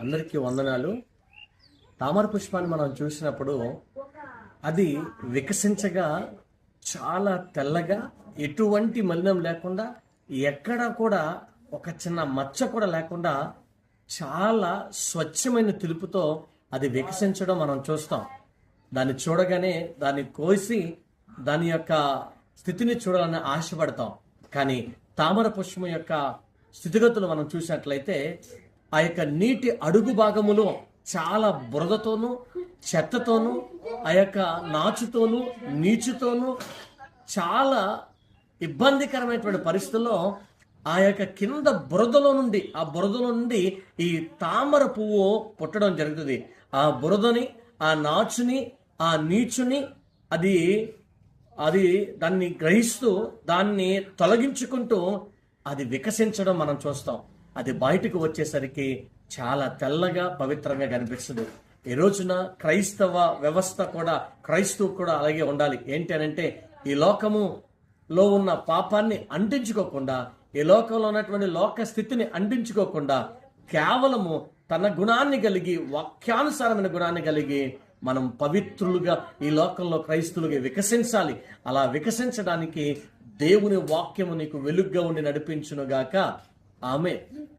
అందరికీ వందనాలు. తామర పుష్పాన్ని మనం చూసినప్పుడు అది వికసించగా చాలా తెల్లగా, ఎటువంటి మలినం లేకుండా, ఎక్కడ కూడా ఒక చిన్న మచ్చ కూడా లేకుండా చాలా స్వచ్ఛమైన తెలుపుతో అది వికసించడం మనం చూస్తాం. దాన్ని చూడగానే దాన్ని కోసి దాని యొక్క స్థితిని చూడాలని ఆశపడతాం. కానీ తామర పుష్పం యొక్క స్థితిగతులు మనం చూసినట్లయితే ఆ యొక్క నీటి అడుగు భాగములో చాలా బురదతోనూ, చెత్తతోనూ, ఆ యొక్క నాచుతోనూ, నీచుతోనూ చాలా ఇబ్బందికరమైనటువంటి పరిస్థితుల్లో ఆ యొక్క కింద బురదలో నుండి ఈ తామర పువ్వు పుట్టడం జరుగుతుంది. ఆ బురదని, ఆ నాచుని, ఆ నీచుని అది దాన్ని గ్రహిస్తూ దాన్ని తొలగించుకుంటూ అది వికసించడం మనం చూస్తాం. అది బయటకు వచ్చేసరికి చాలా తెల్లగా, పవిత్రంగా కనిపిస్తుంది. ఈ రోజున క్రైస్తవ వ్యవస్థ కూడా, క్రైస్తవు కూడా అలాగే ఉండాలి. ఏంటి అనంటే, ఈ లోకములో ఉన్న పాపాన్ని అంటించుకోకుండా, ఈ లోకంలో ఉన్నటువంటి లోక స్థితిని అంటించుకోకుండా, కేవలము తన గుణాన్ని కలిగి, వాక్యానుసారమైన గుణాన్ని కలిగి మనం పవిత్రులుగా ఈ లోకంలో క్రైస్తవులుగా వికసించాలి. అలా వికసించడానికి దేవుని వాక్యము నీకు వెలుగ్గా ఉండి నడిపించునుగాక. ఆమేన్.